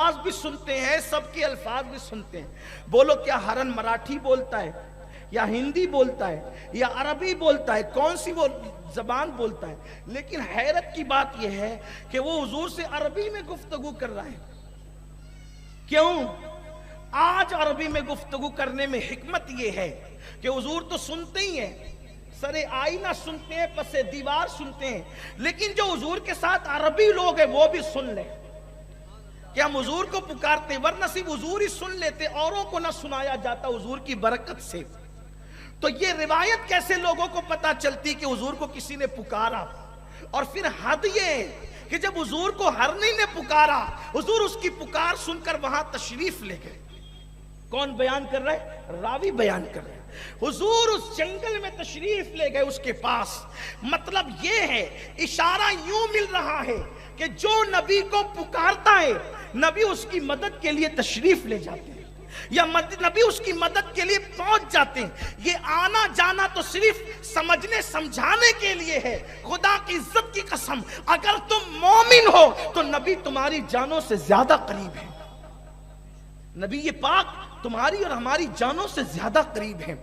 الفاظ بھی سنتے ہیں، سب کے الفاظ بھی سنتے ہیں۔ بولو کیا ہرن مراٹھی بولتا ہے یا ہندی بولتا ہے یا عربی بولتا ہے، کون سی وہ زبان بولتا ہے؟ لیکن حیرت کی بات یہ ہے کہ وہ حضور سے عربی میں گفتگو کر رہا ہے۔ کیوں؟ آج عربی میں گفتگو کرنے میں حکمت یہ ہے کہ حضور تو سنتے ہی ہیں، سرے آئینہ سنتے ہیں، پسے دیوار سنتے ہیں، لیکن جو حضور کے ساتھ عربی لوگ ہیں وہ بھی سن لیں کہ ہم حضور کو پکارتے، ورنہ صرف حضور ہی سن لیتے، اوروں کو نہ سنایا جاتا حضور کی برکت سے۔ تو یہ روایت کیسے لوگوں کو پتا چلتی کہ حضور کو کسی نے پکارا؟ اور پھر حد یہ کہ جب حضور کو ہرنی نے پکارا، حضور اس کی پکار سن کر وہاں تشریف لے گئے۔ کون بیان کر رہا ہے؟ راوی بیان کر رہے ہیں۔ حضور اس جنگل میں تشریف لے گئے اس کے پاس۔ مطلب یہ ہے، اشارہ یوں مل رہا ہے کہ جو نبی کو پکارتا ہے، نبی اس کی مدد کے لیے تشریف لے جاتے ہیں، یا نبی اس کی مدد کے لیے پہنچ جاتے ہیں۔ یہ آنا جانا تو صرف سمجھنے سمجھانے کے لیے ہے۔ خدا کی عزت کی قسم، اگر تم مومن ہو تو نبی تمہاری جانوں سے زیادہ قریب ہے۔ نبی یہ پاک تمہاری اور ہماری جانوں سے زیادہ قریب ہیں،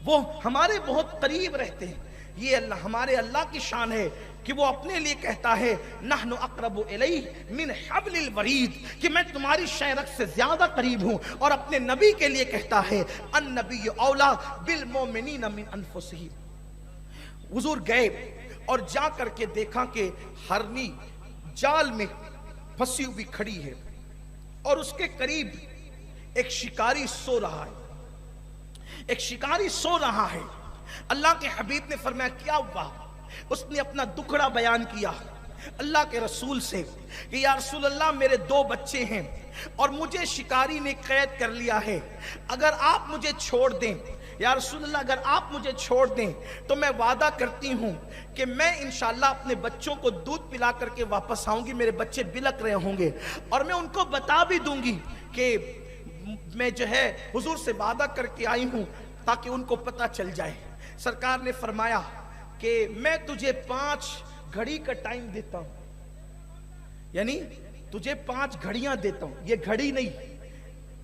وہ ہمارے بہت قریب رہتے ہیں۔ یہ اللہ ہمارے اللہ کی شان ہے کہ وہ اپنے لیے کہتا ہے نحن اقرب الیہ من حبل الورید، کہ میں تمہاری شہرک سے زیادہ قریب ہوں، اور اپنے نبی کے لیے کہتا ہے النبی اولا بالمؤمنین من انفسہم۔ حضور گئے اور جا کر کے دیکھا کہ ہرنی جال میں پھنسی ہوئی کھڑی ہے، اور اس کے قریب ایک شکاری سو رہا ہے، ایک شکاری سو رہا ہے۔ اللہ کے حبیب نے فرمایا کیا ہوا؟ اس نے اپنا دکھڑا بیان کیا اللہ کے رسول سے کہ یا رسول اللہ، میرے 2 بچے ہیں اور مجھے شکاری نے قید کر لیا ہے، اگر آپ مجھے چھوڑ دیں، یا رسول اللہ اگر آپ مجھے چھوڑ دیں تو میں وعدہ کرتی ہوں کہ میں انشاءاللہ اپنے بچوں کو دودھ پلا کر کے واپس آؤں گی، میرے بچے بلک رہے ہوں گے، اور میں ان کو بتا بھی دوں گی کہ میں جو ہے حضور سے وعدہ کر کے آئی ہوں، تاکہ ان کو پتہ چل جائے۔ سرکار نے فرمایا کہ میں تجھے 5 گھڑی کا ٹائم دیتا ہوں، یعنی تجھے 5 گھڑیاں دیتا ہوں۔ یہ گھڑی نہیں،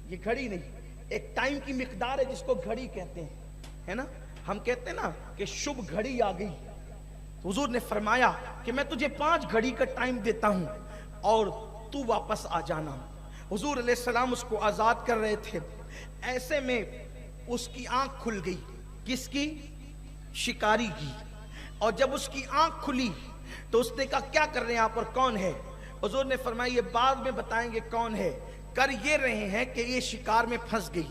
یہ گھڑی نہیں، ایک ٹائم کی مقدار ہے جس کو گھڑی کہتے ہیں، ہے نا؟ ہم کہتے ہیں نا کہ شب گھڑی آ گئی، تو حضور نے فرمایا کہ میں تجھے 5 گھڑی کا ٹائم دیتا ہوں اور تو واپس آ جانا۔ حضور علیہ السلام اس کو آزاد کر رہے تھے، ایسے میں اس کی آنکھ کھل گئی۔ کس کی؟ شکاری کی۔ اور جب اس کی آنکھ کھلی تو اس نے کہا کیا کر رہے ہیں آپ اور کون ہے؟ حضور نے فرمایا یہ بعد میں بتائیں گے کون ہے، کر یہ رہے ہیں کہ یہ شکار میں پھنس گئی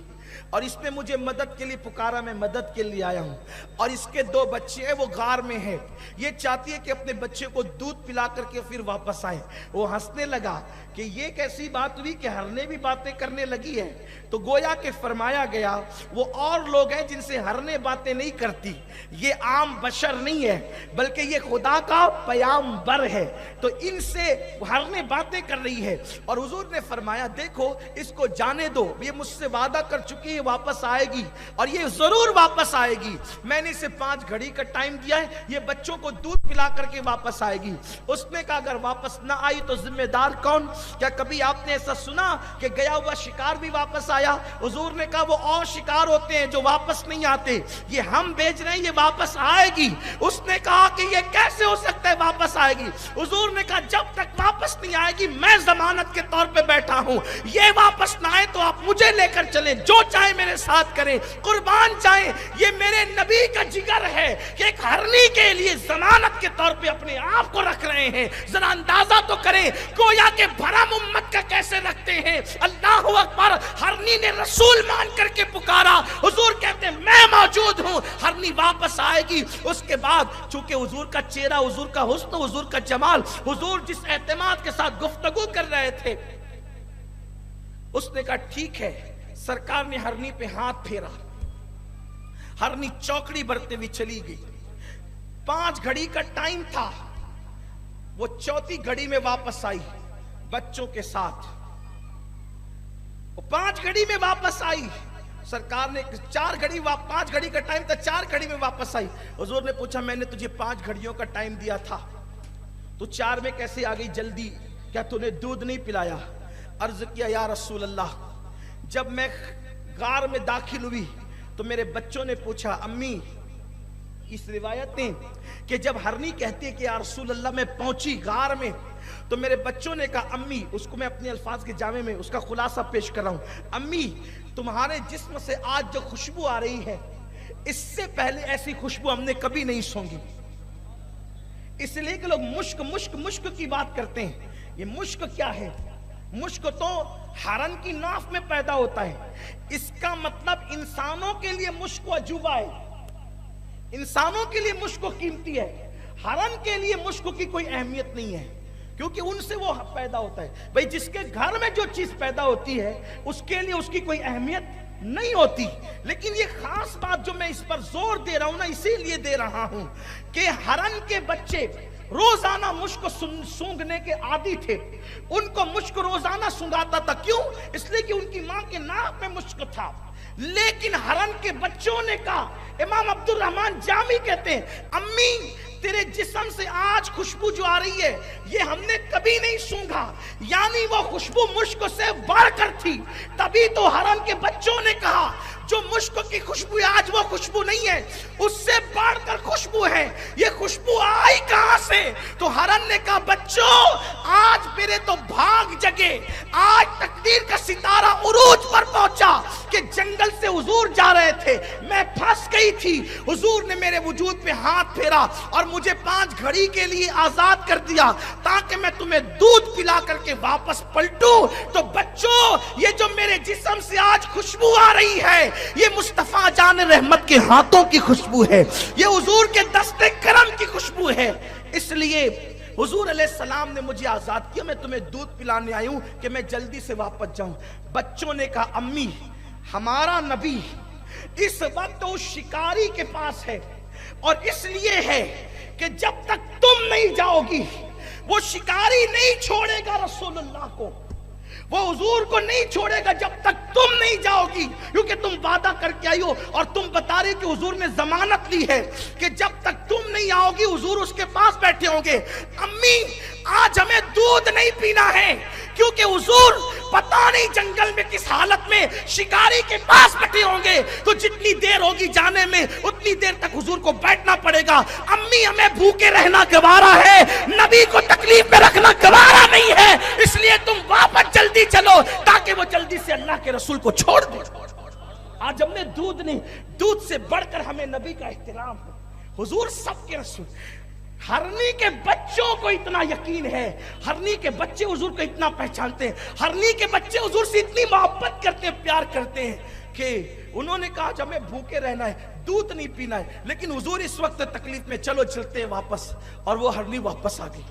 اور اس نے مجھے مدد کے لیے پکارا، میں مدد کے لیے آیا ہوں، اور اس کے 2 بچے ہیں وہ غار میں ہیں، یہ چاہتی ہے کہ اپنے بچے کو دودھ پلا کر کے پھر واپس آئے۔ وہ ہنسنے لگا کہ یہ کیسی بات ہوئی کہ ہرنے بھی باتیں کرنے لگی ہے؟ تو گویا کہ فرمایا گیا وہ اور لوگ ہیں جن سے ہرنے باتیں نہیں کرتی، یہ عام بشر نہیں ہے بلکہ یہ خدا کا پیغمبر ہے، تو ان سے ہرنے باتیں کر رہی ہے۔ اور حضور نے فرمایا دیکھو اس کو جانے دو، یہ مجھ سے وعدہ کر چکی ہے واپس آئے گی، اور یہ ضرور واپس آئے گی، میں نے اسے 5 گھڑی کا ٹائم دیا ہے، یہ بچوں کو دودھ پلا کر کے واپس آئے گی۔ اس نے کہا اگر واپس نہ آئی تو ذمہ دار کون؟ کیا کبھی آپ نے ایسا سنا کہ گیا ہوا شکار بھی واپس آیا؟ حضور نے کہا وہ اور شکار ہوتے ہیں جو واپس نہیں آتے، یہ ہم بھیج رہے ہیں یہ واپس آئے گی۔ اس نے کہا کہ یہ کیسے ہو سکتا ہے واپس آئے گی؟ حضور نے کہا جب تک واپس نہیں آئے گی میں ضمانت کے طور پہ بیٹھا ہوں، یہ واپس نہ آئے تو آپ مجھے لے کر چلیں، جو چاہے میرے ساتھ کریں، قربان جائیں، یہ میرے نبی کا جگر ہے کہ ایک ہرنی کے لیے ضمانت کے طور پہ اپنے آپ کو رکھ رہے ہیں۔ ذرا اندازہ تو کریں گویا کہ بھرم امت کا کیسے رکھتے ہیں۔ اللہ اکبر، ہرنی نے رسول مان کر کے پکارا، حضور کہتے ہیں میں موجود ہوں، ہرنی واپس آئے گی۔ اس کے بعد چونکہ حضور کا چہرہ، حضور کا حسن، حضور کا جمال، حضور جس اعتماد کے ساتھ گفتگو کر رہے تھے، اس نے کہا ٹھیک ہے۔ سرکار نے ہرنی پہ ہاتھ پھیرا، ہرنی چوکڑی برتے ہوئی چلی گئی۔ 5 گھڑی کا ٹائم تھا، وہ 4تھی گھڑی میں واپس آئی بچوں کے ساتھ، وہ 5 گھڑی میں واپس آئی۔ سرکار نے 5 گھڑی کا ٹائم تھا، 4 گھڑی میں واپس آئی۔ حضور نے پوچھا میں نے تجھے 5 گھڑیوں کا ٹائم دیا تھا، تو 4 میں کیسے آ گئی جلدی؟ کیا تو نے دودھ نہیں پلایا؟ عرض کیا یا رسول اللہ، جب میں غار میں داخل ہوئی تو میرے بچوں نے پوچھا امی، اس روایت میں کہ جب ہرنی کہتی ہے کہ یا رسول اللہ میں پہنچی غار میں، تو میرے بچوں نے کہا امی، اس کو میں اپنے الفاظ کے جامع میں اس کا خلاصہ پیش کر رہا ہوں، امی تمہارے جسم سے آج جو خوشبو آ رہی ہے، اس سے پہلے ایسی خوشبو ہم نے کبھی نہیں سونگی۔ اس لیے کہ لوگ مشک مشک مشک کی بات کرتے ہیں، یہ مشک کیا ہے؟ مشک تو ہرن کی ناف میں پیدا ہوتا ہے، اس کا مطلب انسانوں کے لیے مشک عجوبہ ہے، انسانوں کے لیے مشک قیمتی ہے، ہرن کے لیے مشک کی کوئی اہمیت نہیں ہے، کیونکہ ان سے وہ پیدا ہوتا ہے۔ بھئی جس کے گھر میں جو چیز پیدا ہوتی ہے اس کے لیے اس کی کوئی اہمیت نہیں ہوتی۔ لیکن یہ خاص بات جو میں اس پر زور دے رہا ہوں نا، اسی لیے دے رہا ہوں کہ ہرن کے بچے روزانہ مشک سونگھنے کے عادی تھے، ان کو مشک روزانہ سونگھاتا تھا، کیوں؟ اس لیے کہ ان کی ماں کے ناک میں مشک تھا۔ لیکن ہرن کے بچوں نے کہا، امام عبد الرحمن جامی کہتے ہیں، امی تیرے جسم سے آج خوشبو جو آ رہی ہے یہ ہم نے کبھی نہیں سونگھا، یعنی وہ خوشبو مشک سے بڑھ کر تھی۔ تبھی تو ہرن کے بچوں نے کہا جو مشک کی خوشبو آج وہ خوشبو نہیں ہے، اس سے بڑھ کر خوشبو ہے، یہ خوشبو آئی کہاں سے؟ تو ہرن نے کہا بچوں آج میرے تو بھاگ جگے، آج تقدیر کا ستارہ عروج پر پہنچا کہ جنگل سے حضور جا رہے تھے، میں پھنس گئی تھی، حضور نے میرے وجود پہ ہاتھ پھیرا اور مجھے 5 گھڑی کے لیے آزاد کر دیا تاکہ میں تمہیں دودھ پلا کر کے واپس پلٹوں۔ تو بچوں یہ جو میرے جسم سے آج خوشبو آ رہی ہے یہ مصطفیٰ جان رحمت کے ہاتھوں کی خوشبو ہے، یہ حضور کے دست کرم کی خوشبو ہے۔ اس لیے حضور علیہ السلام نے مجھے آزاد کیا، میں تمہیں دودھ پلانے آئی ہوں کہ میں جلدی سے واپس جاؤں۔ بچوں نے کہا امی ہمارا نبی اس وقت اس شکاری کے پاس ہے، اور اس لیے ہے کہ جب تک تم نہیں جاؤ گی وہ شکاری نہیں چھوڑے گا رسول اللہ کو، وہ حضور کو نہیں چھوڑے گا جب تک تم نہیں جاؤ گی، کیونکہ تم وعدہ کر کے آئی ہو اور تم بتا رہی کہ حضور نے ضمانت لی ہے کہ جب تک تم نہیں آؤ گی حضور اس کے پاس بیٹھے ہوں گے۔ امی آج ہمیں دودھ نہیں پینا ہے کیونکہ حضور پتہ نہیں جنگل میں کس حالت میں شکاری کے پاس بیٹھے ہوں گے، تو جتنی دیر ہوگی جانے میں اتنی دیر تک حضور کو بیٹھنا پڑے گا۔ امی ہمیں بھوکے رہنا گوارا ہے، نبی کو تکلیف میں رکھنا گوارا نہیں ہے، اس لیے تم واپس جلدی چلو تاکہ وہ جلدی سے اللہ کے رسول کو چھوڑ دے۔ آج ہم نے دودھ نہیں، دودھ سے بڑھ کر ہمیں نبی کا احترام ہے، حضور سب کے رسول۔ ہرنی کے بچوں کو اتنا یقین ہے، ہرنی کے بچے حضور کو اتنا پہچانتے ہیں، ہرنی کے بچے حضور سے اتنی محبت کرتے ہیں، پیار کرتے ہیں کہ انہوں نے کہا ہمیں بھوکے رہنا ہے، دودھ نہیں پینا ہے، لیکن حضور اس وقت تکلیف میں، چلو چلتے ہیں واپس۔ اور وہ ہرنی واپس آ گئی،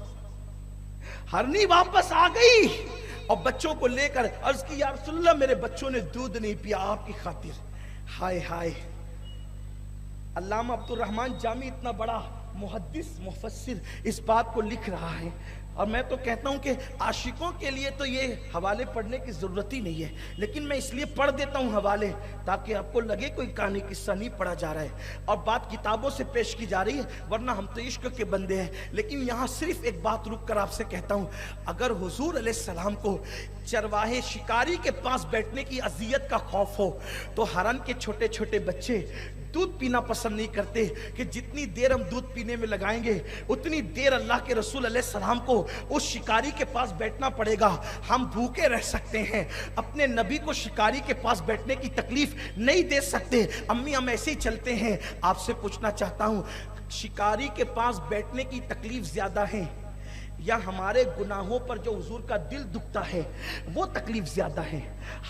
ہرنی واپس آ گئی اور بچوں کو لے کر عرض کی یا رسول اللہ میرے بچوں نے دودھ نہیں پیا آپ کی خاطر۔ ہائے ہائے، علامہ عبد الرحمن جامی اتنا بڑا محدث مفسر اس بات کو لکھ رہا ہے، اور میں تو کہتا ہوں کہ عاشقوں کے لیے تو یہ حوالے پڑھنے کی ضرورت ہی نہیں ہے، لیکن میں اس لیے پڑھ دیتا ہوں حوالے تاکہ آپ کو لگے کوئی کہانی قصہ نہیں پڑھا جا رہا ہے اور بات کتابوں سے پیش کی جا رہی ہے، ورنہ ہم تو عشق کے بندے ہیں۔ لیکن یہاں صرف ایک بات رک کر آپ سے کہتا ہوں، اگر حضور علیہ السلام کو چرواہے شکاری کے پاس بیٹھنے کی اذیت کا خوف ہو تو ہرن کے چھوٹے چھوٹے بچے دودھ پینا پسند نہیں کرتے کہ جتنی دیر ہم دودھ پینے میں لگائیں گے اتنی دیر اللہ کے رسول علیہ السلام کو اس شکاری کے پاس بیٹھنا پڑے گا، ہم بھوکے رہ سکتے ہیں، اپنے نبی کو شکاری کے پاس بیٹھنے کی تکلیف نہیں دے سکتے۔ امی ہم ایسے ہی چلتے ہیں، آپ سے پوچھنا چاہتا ہوں شکاری کے پاس بیٹھنے کی تکلیف زیادہ ہے یا ہمارے گناہوں پر جو حضور کا دل دکھتا ہے وہ تکلیف زیادہ ہے؟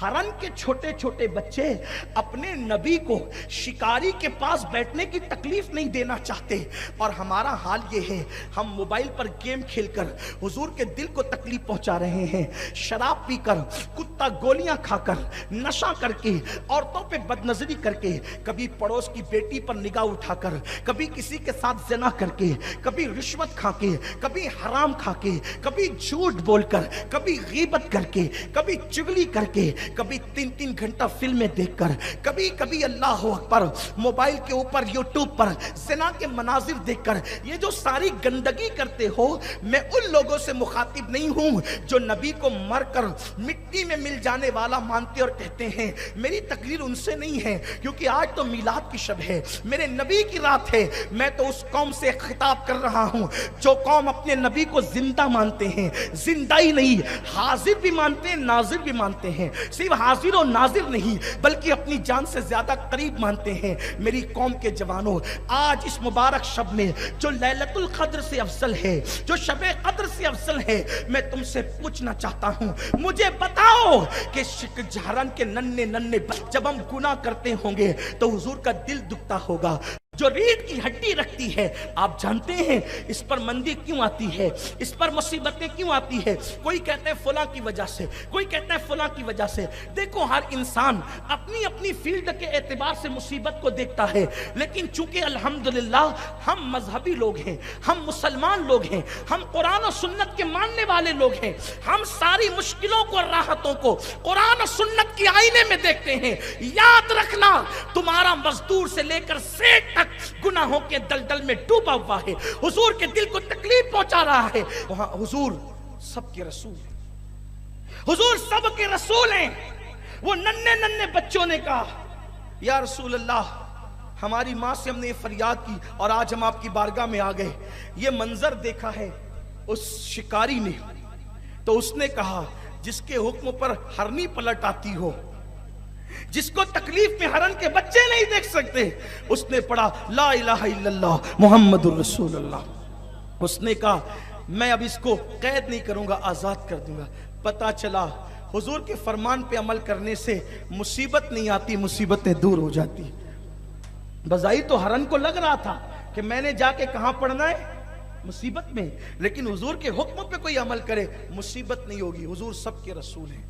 ہرن کے چھوٹے چھوٹے بچے اپنے نبی کو شکاری کے پاس بیٹھنے کی تکلیف نہیں دینا چاہتے، اور ہمارا حال یہ ہے ہم موبائل پر گیم کھیل کر حضور کے دل کو تکلیف پہنچا رہے ہیں، شراب پی کر، کتا گولیاں کھا کر، نشہ کر کے، عورتوں پہ بد نظری کر کے، کبھی پڑوس کی بیٹی پر نگاہ اٹھا کر، کبھی کسی کے ساتھ زنا کر کے، کبھی رشوت کھا کے، کبھی حرام کھا کے, کبھی جھوٹ بول کر, کبھی غیبت کر کے, کبھی چگلی کر کے, کبھی 3 گھنٹہ فلمیں دیکھ کر, کبھی اللہ اکبر موبائل کے اوپر یوٹیوب پر زنا کے مناظر دیکھ کر, یہ جو ساری گندگی کرتے ہو, میں ان لوگوں سے مخاطب نہیں ہوں جو نبی کو مر کر مٹی میں مل جانے والا مانتے اور کہتے ہیں. میری تقریر ان سے نہیں ہے, کیونکہ آج تو میلاد کی شب ہے, میرے نبی کی رات ہے. میں تو اس قوم سے خطاب کر رہا ہوں جو قوم اپنے نبی کو زندہ مانتے ہیں, زندہ ہی نہیں حاضر بھی مانتے ہیں, ناظر بھی مانتے ہیں. صرف حاضر و ناظر نہیں بلکہ اپنی جان سے زیادہ قریب مانتے ہیں. میری قوم کے جوانوں, آج اس مبارک شب میں جو لیلۃ القدر سے افضل ہے, جو شب قدر سے افضل ہے, میں تم سے پوچھنا چاہتا ہوں, مجھے بتاؤ کہ جہرن کے ننھے جب ہم گناہ کرتے ہوں گے تو حضور کا دل دکھتا ہوگا. جو ریڑھ کی ہڈی رکھتی ہے, آپ جانتے ہیں اس پر مندی کیوں آتی ہے, اس پر مصیبتیں کیوں آتی ہے؟ کوئی کہتا ہے فلاں کی وجہ سے, کوئی کہتا ہے فلاں کی وجہ سے. دیکھو ہر انسان اپنی اپنی فیلڈ کے اعتبار سے مصیبت کو دیکھتا ہے, لیکن چونکہ الحمدللہ ہم مذہبی لوگ ہیں, ہم مسلمان لوگ ہیں, ہم قرآن و سنت کے ماننے والے لوگ ہیں, ہم ساری مشکلوں کو اور راحتوں کو قرآن و سنت کے آئینے میں دیکھتے ہیں. یاد رکھنا, تمہارا مزدور سے لے کر سیٹ تک گناہوں کے دلدل میں ڈوبا ہوا ہے, حضور کے دل کو تکلیف پہنچا رہا ہے. وہاں حضور سب کے رسول ہیں, حضور سب کے رسول ہیں. وہ ننھے بچوں نے کہا یا رسول اللہ, ہماری ماں سے ہم نے یہ فریاد کی اور آج ہم آپ کی بارگاہ میں آ گئے. یہ منظر دیکھا ہے اس شکاری نے, تو اس نے کہا جس کے حکم پر ہرنی پلٹ آتی ہو, جس کو تکلیف میں ہرن کے بچے نہیں دیکھ سکتے, اس نے پڑھا لا الہ الا اللہ محمد الرسول اللہ. اس نے کہا میں اب اس کو قید نہیں کروں گا, آزاد کر دوں گا. پتا چلا حضور کے فرمان پہ عمل کرنے سے مصیبت نہیں آتی, مصیبتیں دور ہو جاتی. بظاہر تو ہرن کو لگ رہا تھا کہ میں نے جا کے کہاں پڑھنا ہے, مصیبت میں, لیکن حضور کے حکم پہ کوئی عمل کرے مصیبت نہیں ہوگی. حضور سب کے رسول ہیں.